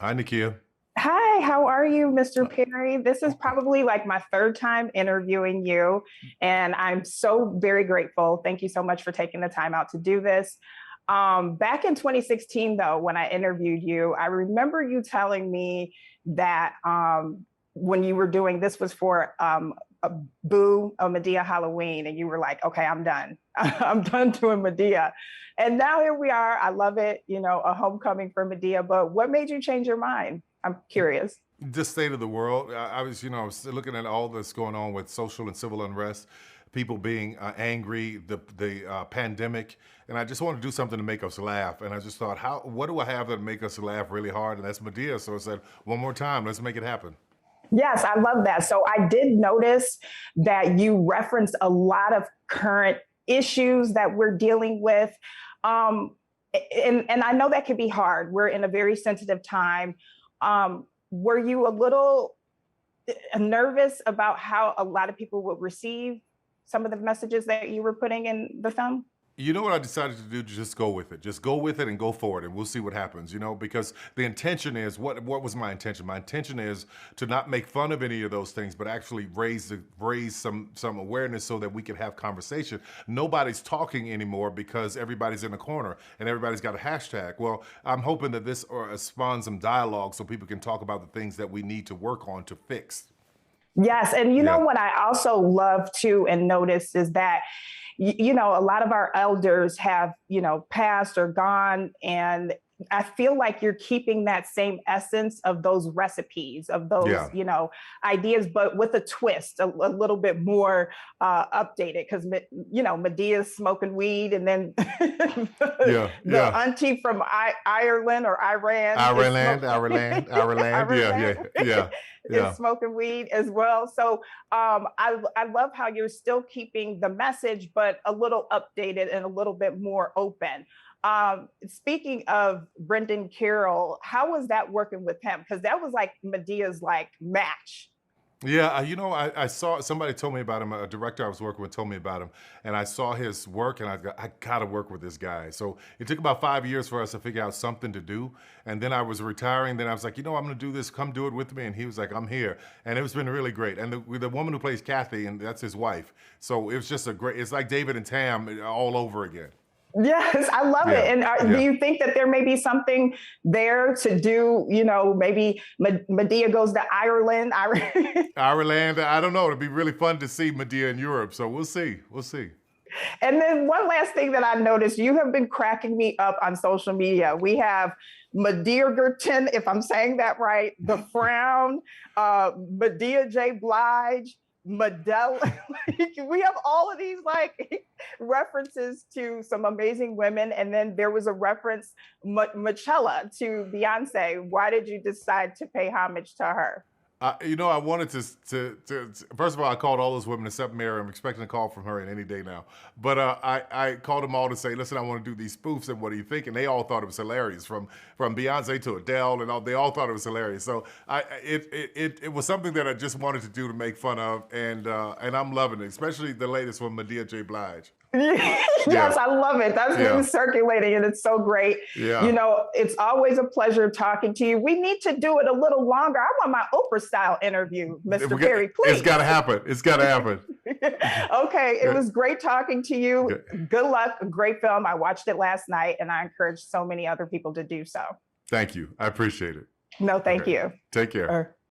Hi, Nekia. Hi, how are you, Mr. Perry? This is probably like my third time interviewing you, and I'm so very grateful. Thank you so much for taking the time out to do this. Back in 2016, though, when I interviewed you, I remember you telling me that when you were doing this was for a a Madea Halloween, and you were like, okay, I'm done. I'm done doing Madea. And now here we are. I love it, a homecoming for Madea. But what made you change your mind? I'm curious. The state of the world. I was looking at all that's going on with social and civil unrest, people being angry, the pandemic, and I just wanted to do something to make us laugh. And I just thought, what do I have that make us laugh really hard? And that's Medea. So I said, one more time, let's make it happen. Yes, I love that. So I did notice that you referenced a lot of current issues that we're dealing with. Um, and I know that can be hard. We're in a very sensitive time. Were you a little nervous about how a lot of people would receive some of the messages that you were putting in the film? You know what I decided to do? Just go with it. Just go with it and go forward, and we'll see what happens. Because the intention is what was my intention? My intention is to not make fun of any of those things, but actually raise some awareness so that we can have conversation. Nobody's talking anymore because everybody's in a corner and everybody's got a hashtag. Well, I'm hoping that this spawns some dialogue so people can talk about the things that we need to work on to fix. Yes. And you know Yeah. what I also love to and notice is that, a lot of our elders have, passed or gone. And I feel like you're keeping that same essence of those recipes, of those, Yeah. ideas, but with a twist, a little bit more updated. Because, Medea's smoking weed, and then Yeah. the Yeah. auntie from Ireland or Iran is Ireland, smoking. Ireland. Yeah. Ireland Yeah. Yeah. is Yeah. smoking weed as well. So I love how you're still keeping the message, but a little updated and a little bit more open. Speaking of Brendan Carroll, how was that working with him? Because that was like Medea's like match. Yeah, I saw somebody told me about him. A director I was working with told me about him, and I saw his work, and I got to work with this guy. So it took about 5 years for us to figure out something to do, and then I was retiring. Then I was like, I'm going to do this. Come do it with me. And he was like, I'm here, and it's been really great. And the woman who plays Kathy, and that's his wife. So it was just a great. It's like David and Tam all over again. Yes, I love it. Yeah, And do yeah. you think that there may be something there to do? Maybe Medea goes to Ireland. Ireland. I don't know. It'd be really fun to see Medea in Europe. So we'll see. We'll see. And then one last thing that I noticed, you have been cracking me up on social media. We have Medea Gerton, if I'm saying that right, The Frown, Medea J. Blige, Madel. We have all of these like references to some amazing women. And then there was a reference, Michelle, to Beyonce. Why did you decide to pay homage to her? I wanted to first of all, I called all those women except Mary. I'm expecting a call from her in any day now. But I called them all to say, listen, I want to do these spoofs, and what do you think? And they all thought it was hilarious, from Beyonce to Adele, and all. They all thought it was hilarious. So it was something that I just wanted to do to make fun of, and I'm loving it, especially the latest one, Medea J. Blige. Yeah, Yes, I love it. That's been yeah, circulating and it's so great. yeah. It's always a pleasure talking to you. We need to do it a little longer. I want my Oprah style interview, Mr. Perry, It's please. got to happen. It's got to happen. Okay, it was great talking to you. Okay. Good luck. A great film. I watched it last night and I encourage so many other people to do so. Thank you. I appreciate it. No, thank Okay. you. Take care.